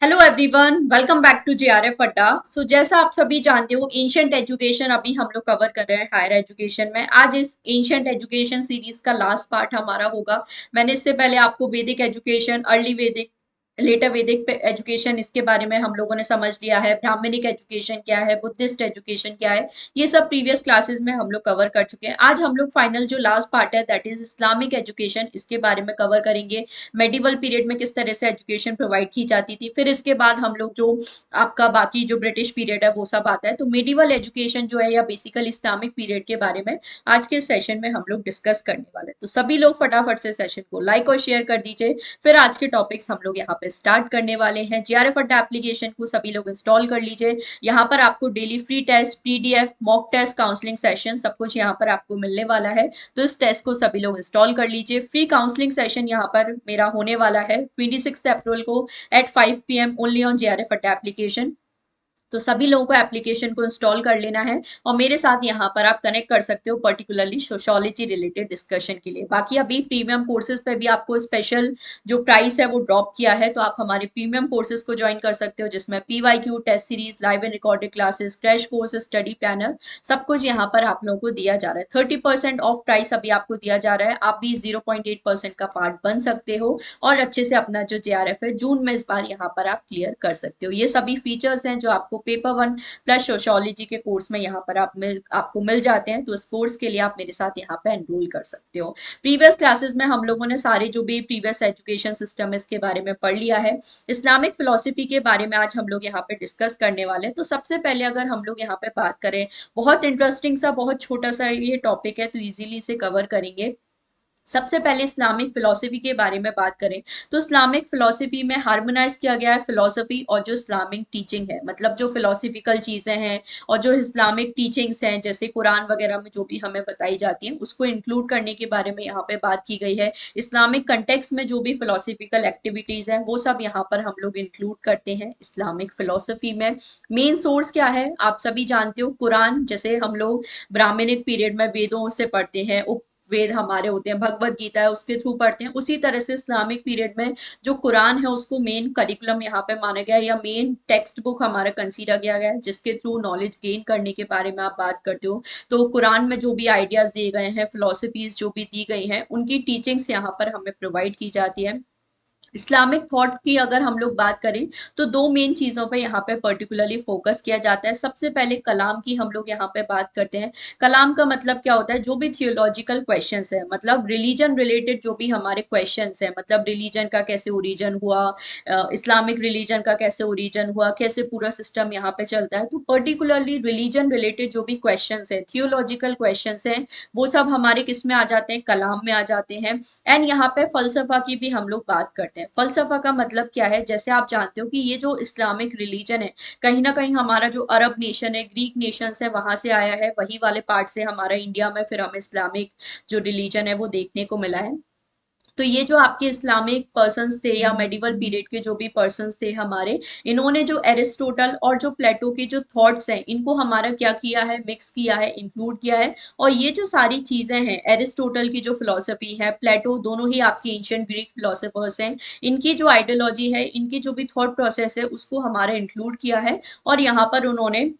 Hello everyone, welcome back to JRF Adda. जैसा आप सभी जानते हो, एंशियंट एजुकेशन अभी हम लोग कवर कर रहे हैं हायर एजुकेशन में। आज इस एंशियंट एजुकेशन सीरीज का लास्ट पार्ट हमारा होगा। मैंने इससे पहले आपको वैदिक एजुकेशन, अर्ली वैदिक, लेटर वैदिक एजुकेशन, इसके बारे में हम लोगों ने समझ लिया है। ब्राह्मणिक एजुकेशन क्या है, बुद्धिस्ट एजुकेशन क्या है, ये सब प्रीवियस क्लासेस में हम लोग कवर कर चुके हैं। आज हम लोग फाइनल जो लास्ट पार्ट है दैट इज इस्लामिक एजुकेशन, इसके बारे में कवर करेंगे। मेडिवल पीरियड में किस तरह से एजुकेशन प्रोवाइड की जाती थी, फिर इसके बाद हम लोग जो आपका बाकी जो ब्रिटिश पीरियड है वो सब आता है। तो मेडिवल एजुकेशन जो है या बेसिकल इस्लामिक पीरियड के बारे में आज के सेशन में हम लोग डिस्कस करने वाले हैं। तो सभी लोग फटाफट से सेशन को लाइक और शेयर कर दीजिए। फिर आज के टॉपिक्स हम लोग यहाँ पे स्टार्ट करने वाले हैं। जेआरएफ अड्डा एप्लीकेशन को सभी लोग इंस्टॉल कर लीजिए। यहाँ पर आपको daily free test, PDF, mock test, counselling session सब कुछ यहाँ पर आपको मिलने वाला है। तो इस टेस्ट को सभी लोग इंस्टॉल कर लीजिए। फ्री काउंसलिंग सेशन यहाँ पर मेरा होने वाला है 26 अप्रैल को at 5 PM only on JRF Adda application. तो सभी लोगों को एप्लीकेशन को इंस्टॉल कर लेना है और मेरे साथ यहाँ पर आप कनेक्ट कर सकते हो पर्टिकुलरली सोशियोलॉजी रिलेटेड डिस्कशन के लिए। बाकी अभी प्रीमियम कोर्सेज पे भी आपको स्पेशल जो प्राइस है वो ड्रॉप किया है, तो आप हमारे प्रीमियम कोर्सेज को ज्वाइन कर सकते हो, जिसमें PYQ, test series, live and recorded classes, crash course, study planner, सब कुछ यहाँ पर आप लोगों को दिया जा रहा है। 30% ऑफ प्राइस अभी आपको दिया जा रहा है। आप भी 0.8% का पार्ट बन सकते हो और अच्छे से अपना जो जेआरएफ है जून में इस बार यहाँ पर आप क्लियर कर सकते हो। ये सभी फीचर्स हैं जो आपको पेपर वन प्लस सोशियोलॉजी के कोर्स में यहाँ पर आपको मिल जाते हैं। तो इस कोर्स के लिए आप मेरे साथ यहाँ पे एनरोल कर सकते हो। प्रीवियस क्लासेस में हम लोगों ने सारे जो भी प्रीवियस एजुकेशन सिस्टम है इसके बारे में पढ़ लिया है। इस्लामिक फिलोसफी के बारे में आज हम लोग यहाँ पे डिस्कस करने वाले हैं। तो सबसे पहले अगर हम लोग यहाँ पे बात करें, बहुत इंटरेस्टिंग सा, बहुत छोटा सा ये टॉपिक है तो इजीली से कवर करेंगे। सबसे पहले इस्लामिक फिलोसफी के बारे में बात करें तो इस्लामिक फिलोसफी में हार्मोनाइज किया गया है फिलोसफी और जो इस्लामिक टीचिंग है, मतलब जो फिलोसफिकल चीजें हैं और जो इस्लामिक टीचिंग्स हैं जैसे कुरान वगैरह में जो भी हमें बताई जाती हैं उसको इंक्लूड करने के बारे में यहाँ पे बात की गई है। इस्लामिक कंटेक्स्ट में जो भी फिलोसफिकल एक्टिविटीज हैं वो सब यहाँ पर हम लोग इंक्लूड करते हैं इस्लामिक फिलोसफी में। मेन सोर्स क्या है आप सभी जानते हो, कुरान। जैसे हम लोग ब्राह्मणिक पीरियड में वेदों से पढ़ते हैं, वेद हमारे होते हैं, भगवत गीता है उसके थ्रू पढ़ते हैं, उसी तरह से इस्लामिक पीरियड में जो कुरान है उसको मेन करिकुलम यहाँ पे माना गया है या मेन टेक्स्ट बुक हमारा कंसीडर किया गया है, जिसके थ्रू नॉलेज गेन करने के बारे में आप बात करते हो। तो कुरान में जो भी आइडियाज दिए गए हैं, फिलोसफीज जो भी दी गई हैं, उनकी टीचिंग्स यहाँ पर हमें प्रोवाइड की जाती है। इस्लामिक थॉट की अगर हम लोग बात करें तो दो मेन चीजों पे यहाँ पे पर्टिकुलरली फोकस किया जाता है। सबसे पहले कलाम की हम लोग यहाँ पे बात करते हैं। कलाम का मतलब क्या होता है, जो भी थियोलॉजिकल क्वेश्चंस है, मतलब रिलीजन रिलेटेड जो भी हमारे क्वेश्चंस है, मतलब रिलीजन का कैसे ओरिजिन हुआ, इस्लामिक रिलीजन का कैसे ओरिजिन हुआ, कैसे पूरा सिस्टम यहाँ पे चलता है, तो पर्टिकुलरली रिलीजन रिलेटेड जो भी क्वेश्चंस है, थियोलॉजिकल क्वेश्चंस हैं, वो सब हमारे किस में आ जाते हैं, कलाम में आ जाते हैं। एंड यहाँ पे फलसफा की भी हम लोग बात करते हैं। फलसफा का मतलब क्या है, जैसे आप जानते हो कि ये जो इस्लामिक रिलीजन है कहीं ना कहीं हमारा जो अरब नेशन है, ग्रीक नेशन है, वहां से आया है, वही वाले पार्ट से हमारा इंडिया में फिर हमें इस्लामिक जो रिलीजन है वो देखने को मिला है। तो ये जो आपके इस्लामिक पर्सन्स थे या मेडिवल पीरियड के जो भी पर्सन्स थे हमारे, इन्होंने जो एरिस्टोटल और जो प्लेटो के जो थॉट्स हैं इनको हमारा क्या किया है, मिक्स किया है, इंक्लूड किया है। और ये जो सारी चीजें हैं, एरिस्टोटल की जो फिलोसफी है, प्लेटो, दोनों ही आपके एंशियंट ग्रीक फिलोसफर्स हैं, इनकी जो आइडियोलॉजी है, इनकी जो भी थॉट प्रोसेस है उसको हमारा इंक्लूड किया है। और यहाँ पर उन्होंने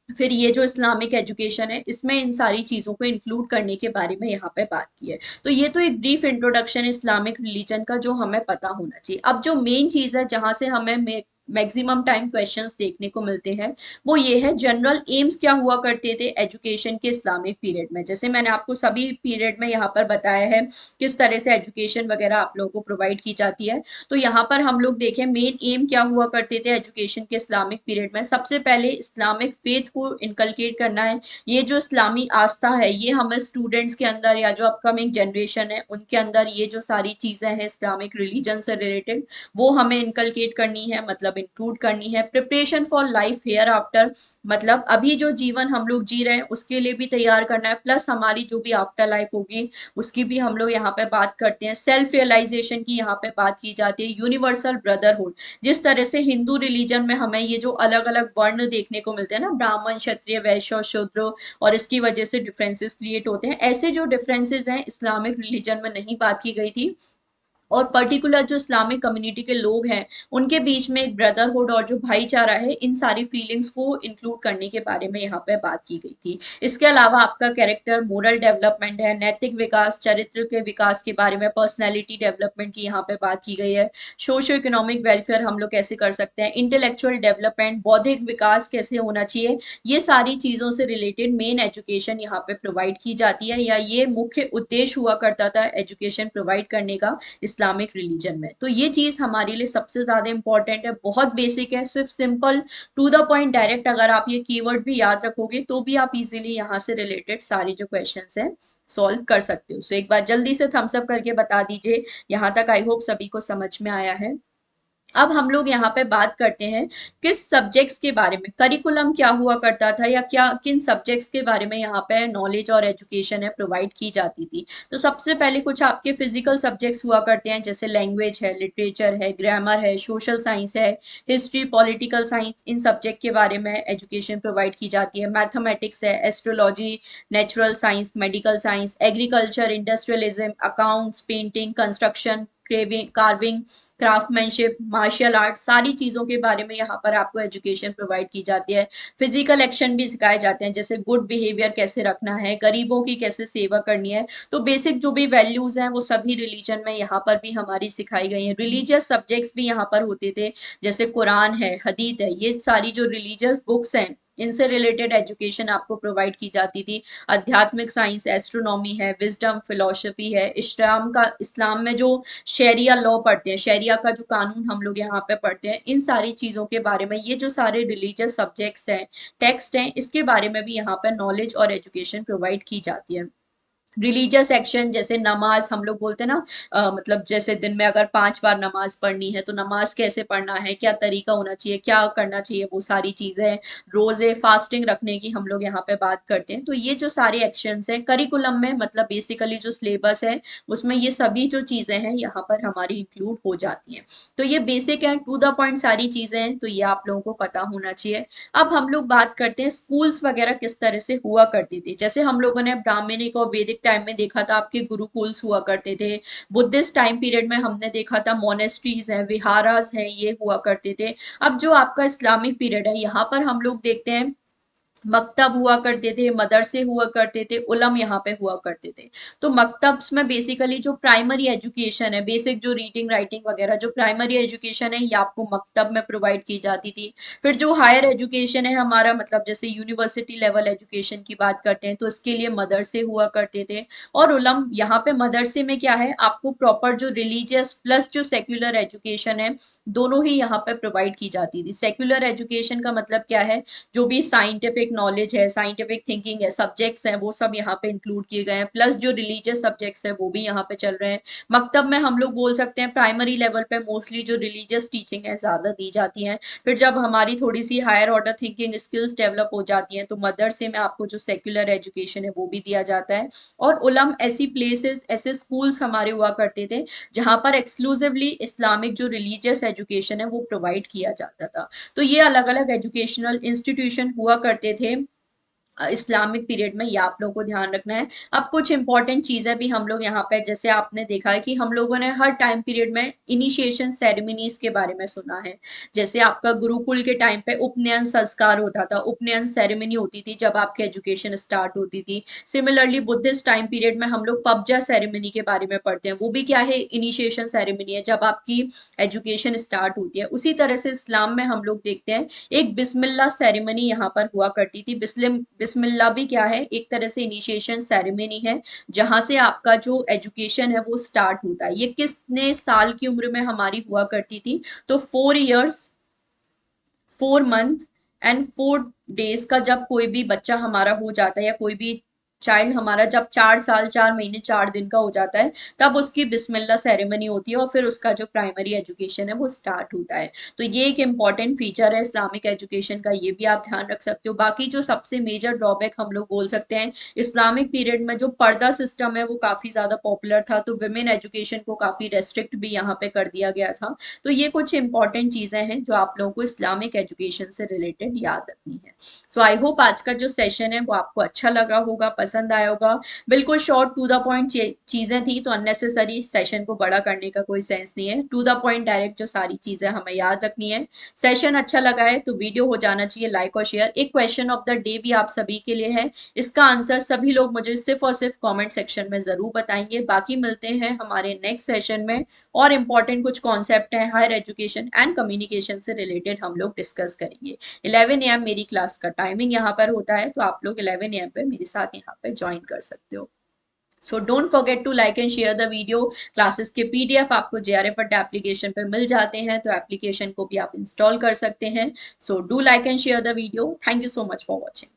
फिर ये जो इस्लामिक एजुकेशन है इसमें इन सारी चीजों को इंक्लूड करने के बारे में यहाँ पे बात की है। तो ये तो एक ब्रीफ इंट्रोडक्शन है इस्लामिक रिलीजन का जो हमें पता होना चाहिए। अब जो मेन चीज है जहां से हमें मैक्सिमम टाइम क्वेश्चंस देखने को मिलते हैं वो ये है, जनरल एम्स क्या हुआ करते थे एजुकेशन के इस्लामिक पीरियड में। जैसे मैंने आपको सभी पीरियड में यहाँ पर बताया है किस तरह से एजुकेशन वगैरह आप लोगों को प्रोवाइड की जाती है। तो यहाँ पर हम लोग देखें मेन एम क्या हुआ करते थे एजुकेशन के इस्लामिक पीरियड में। सबसे पहले इस्लामिक फेथ को इनकलकेट करना है। ये जो इस्लामी आस्था है ये हमें स्टूडेंट्स के अंदर या जो अपकमिंग जनरेशन है उनके अंदर ये जो सारी चीजें हैं इस्लामिक रिलीजन से रिलेटेड वो हमें इनकलकेट करनी है, मतलब इंक्लूड करनी है। Preparation for life hair after, मतलब अभी जो जीवन हम लोग जी रहे हैं उसके लिए भी तैयार करना है, प्लस हमारी जो भी आफ्टर लाइफ होगी उसकी भी हम लोग यहाँ पे बात करते हैं। सेल्फ रियलाइजेशन की यहाँ पे बात की जाती है। यूनिवर्सल ब्रदरहुड, जिस तरह से हिंदू रिलीजन में हमें ये जो अलग अलग वर्ण देखने को मिलते हैं ना, ब्राह्मण, क्षत्रिय, वैश्य और शूद्र, और इसकी वजह से डिफरेंसेस क्रिएट होते हैं, ऐसे जो डिफरेंसेस हैं इस्लामिक रिलीजन में नहीं बात की गई थी। और पर्टिकुलर जो इस्लामिक कम्युनिटी के लोग हैं उनके बीच में एक ब्रदरहुड और जो भाईचारा है, इन सारी फीलिंग्स को इंक्लूड करने के बारे में यहाँ पे बात की गई थी। इसके अलावा आपका कैरेक्टर मोरल डेवलपमेंट है, नैतिक विकास, चरित्र के विकास के बारे में, पर्सनैलिटी डेवलपमेंट की यहाँ पे बात की गई है। सोशो इकोनॉमिक वेलफेयर हम लोग कैसे कर सकते हैं, इंटेलेक्चुअल डेवलपमेंट, बौद्धिक विकास कैसे होना चाहिए, ये सारी चीजों से रिलेटेड मेन एजुकेशन यहाँ पे प्रोवाइड की जाती है, या ये मुख्य उद्देश्य हुआ करता था एजुकेशन प्रोवाइड करने का इस्लामिक रिलीजन में। तो ये चीज हमारे लिए सबसे ज्यादा इंपॉर्टेंट है, बहुत बेसिक है, सिर्फ simple to the point direct अगर आप ये कीवर्ड भी याद रखोगे तो भी आप इजीली यहाँ से रिलेटेड सारी जो क्वेश्चंस हैं सॉल्व कर सकते हो। सो एक बार जल्दी से थम्स अप करके बता दीजिए, यहाँ तक आई होप सभी को समझ में आया है। अब हम लोग यहाँ पे बात करते हैं किस सब्जेक्ट्स के बारे में, करिकुलम क्या हुआ करता था या क्या किन सब्जेक्ट्स के बारे में यहाँ पे नॉलेज और एजुकेशन है प्रोवाइड की जाती थी। तो सबसे पहले कुछ आपके फिजिकल सब्जेक्ट्स हुआ करते हैं, जैसे लैंग्वेज है, लिटरेचर है, ग्रामर है, सोशल साइंस है, हिस्ट्री, पॉलिटिकल साइंस, इन सब्जेक्ट के बारे में एजुकेशन प्रोवाइड की जाती है। मैथमेटिक्स है, astrology, natural science, medical science, agriculture, industrialism, accounts, painting, construction, carving, craftsmanship, martial art, सारी चीजों के बारे में यहाँ पर आपको एजुकेशन प्रोवाइड की जाती है। फिजिकल एक्शन भी सिखाए जाते हैं, जैसे गुड बिहेवियर कैसे रखना है, गरीबों की कैसे सेवा करनी है। तो बेसिक जो भी वैल्यूज हैं वो सभी रिलीजन में यहाँ पर भी हमारी सिखाई गई हैं। रिलीजियस सब्जेक्ट्स भी यहाँ पर होते थे, जैसे कुरान है, हदीत है, ये सारी जो रिलीजियस बुक्स हैं इनसे रिलेटेड एजुकेशन आपको प्रोवाइड की जाती थी। आध्यात्मिक साइंस, एस्ट्रोनॉमी है, विजडम, फिलोसफी है, इस्लाम में जो शरिया लॉ पढ़ते हैं, शरिया का जो कानून हम लोग यहाँ पे पढ़ते हैं, इन सारी चीजों के बारे में, ये जो सारे रिलीजियस सब्जेक्ट्स हैं, टेक्स्ट हैं, इसके बारे में भी यहाँ पर नॉलेज और एजुकेशन प्रोवाइड की जाती है। रिलीजियस एक्शन जैसे नमाज, हम लोग बोलते हैं ना, मतलब जैसे दिन में अगर 5 बार नमाज पढ़नी है तो नमाज कैसे पढ़ना है, क्या तरीका होना चाहिए, क्या करना चाहिए, वो सारी चीजें। रोजे, फास्टिंग रखने की हम लोग यहाँ पे बात करते हैं। तो ये जो सारे एक्शंस हैं करिकुलम में, मतलब बेसिकली जो सिलेबस है उसमें ये सभी जो चीजें हैं यहाँ पर हमारी इंक्लूड हो जाती हैं। तो ये बेसिक है, टू द पॉइंट सारी चीजें हैं, तो ये आप लोगों को पता होना चाहिए। अब हम लोग बात करते हैं स्कूल्स वगैरह किस तरह से हुआ करती थी। जैसे हम लोगों ने ब्राह्मणिक और वैदिक टाइम में देखा था आपके गुरुकुल्स हुआ करते थे। बुद्धिस्ट टाइम पीरियड में हमने देखा था मोनेस्ट्रीज हैं, विहारास हैं, ये हुआ करते थे। अब जो आपका इस्लामिक पीरियड है यहाँ पर हम लोग देखते हैं मकतब हुआ करते थे, मदरसे हुआ करते थे, उलम यहाँ पे हुआ करते थे। तो मकतब्स में बेसिकली जो प्राइमरी एजुकेशन है, बेसिक जो रीडिंग राइटिंग वगैरह जो प्राइमरी एजुकेशन है, ये आपको मकतब में प्रोवाइड की जाती थी। फिर जो हायर एजुकेशन है हमारा, मतलब जैसे यूनिवर्सिटी लेवल एजुकेशन की बात करते हैं तो इसके लिए मदरसे हुआ करते थे। और उलम, यहाँ पे मदरसे में क्या है, आपको प्रॉपर जो रिलीजियस प्लस जो सेक्युलर एजुकेशन है दोनों ही यहाँ पे प्रोवाइड की जाती थी। सेक्युलर एजुकेशन का मतलब क्या है, जो भी साइंटिफिक नॉलेज है, साइंटिफिक थिंकिंग है, सब्जेक्ट्स हैं, वो सब यहाँ पे इंक्लूड किए गए हैं, प्लस जो रिलीजियस सब्जेक्ट्स है वो भी यहाँ पे चल रहे हैं। मकतब में हम लोग बोल सकते हैं प्राइमरी लेवल पे मोस्टली जो रिलीजियस टीचिंग है ज्यादा दी जाती है। फिर जब हमारी थोड़ी सी higher order thinking skills develop हो जाती हैं तो मदरसे में आपको जो सेक्युलर एजुकेशन है वो भी दिया जाता है। और उलम ऐसी प्लेसेस, ऐसे स्कूल्स हमारे हुआ करते थे जहां पर एक्सक्लूसिवली इस्लामिक जो रिलीजियस एजुकेशन है वो प्रोवाइड किया जाता था। तो ये अलग अलग एजुकेशनल इंस्टीट्यूशन हुआ करते थे इस्लामिक पीरियड में, ये आप लोगों को ध्यान रखना है। अब कुछ इंपॉर्टेंट चीजें भी हम लोग यहाँ पे, जैसे आपने देखा है कि हम लोगों ने हर टाइम पीरियड में इनिशिएशन सेरेमनीज के बारे में सुना है। जैसे आपका गुरुकुल के टाइम पे उपनयन संस्कार होता था, उपनयन सेरेमनी होती थी जब आपकी एजुकेशन स्टार्ट होती थी। सिमिलरली बुद्धिस्ट टाइम पीरियड में हम लोग पबजा सेरेमनी के बारे में पढ़ते हैं, वो भी क्या है, इनिशिएशन सेरेमनी है जब आपकी एजुकेशन स्टार्ट होती है। उसी तरह से इस्लाम में हम लोग देखते हैं एक बिस्मिल्लाह सेरेमनी यहाँ पर हुआ करती थी। बिस्मिल्लाह भी क्या है, एक तरह से इनिशिएशन सेरेमनी है जहां से आपका जो एजुकेशन है वो स्टार्ट होता है। ये कितने साल की उम्र में हमारी हुआ करती थी, तो 4 years 4 month एंड 4 days का जब कोई भी बच्चा हमारा हो जाता है या कोई भी चाइल्ड हमारा जब 4 साल 4 महीने 4 दिन का हो जाता है तब उसकी बिस्मिल्लाह सेरेमनी होती है और फिर उसका जो प्राइमरी एजुकेशन है वो स्टार्ट होता है। तो ये एक इंपॉर्टेंट फीचर है इस्लामिक एजुकेशन का, ये भी आप ध्यान रख सकते हो। बाकी जो सबसे मेजर ड्रॉबैक हम लोग बोल सकते हैं, इस्लामिक पीरियड में जो पर्दा सिस्टम है वो काफी ज्यादा पॉपुलर था, तो विमेन एजुकेशन को काफी रेस्ट्रिक्ट भी यहाँ पे कर दिया गया था। तो ये कुछ इंपॉर्टेंट चीजें हैं जो आप लोगों को इस्लामिक एजुकेशन से रिलेटेड याद रखनी है। सो आई होप आज का जो सेशन है वो आपको अच्छा लगा होगा, पसंद आया होगा। बिल्कुल शॉर्ट टू द पॉइंट चीजें थी, तो अननेसेसरी सेशन को बड़ा करने का कोई सेंस नहीं है। टू द पॉइंट डायरेक्ट जो सारी चीजें हमें याद रखनी है। सेशन अच्छा लगा है तो वीडियो हो जाना चाहिए लाइक और शेयर। एक क्वेश्चन ऑफ द डे भी आप सभी के लिए है, इसका आंसर सभी लोग मुझे सिर्फ और सिर्फ कमेंट सेक्शन में जरूर बताएंगे। बाकी मिलते हैं हमारे नेक्स्ट सेशन में, और इंपॉर्टेंट कुछ कॉन्सेप्ट है हायर एजुकेशन एंड कम्युनिकेशन से रिलेटेड हम लोग डिस्कस करेंगे। 11 AM मेरी क्लास का टाइमिंग यहाँ पर होता है, तो आप लोग 11 AM पे मेरे साथ यहाँ पे ज्वाइन कर सकते हो। So don't forget to like and share the video. Classes के पीडीएफ आपको जेआरएफ अड्डा एप्लीकेशन पे मिल जाते हैं, तो एप्लीकेशन को भी आप इंस्टॉल कर सकते हैं। So do like and share the video. Thank you so much for watching.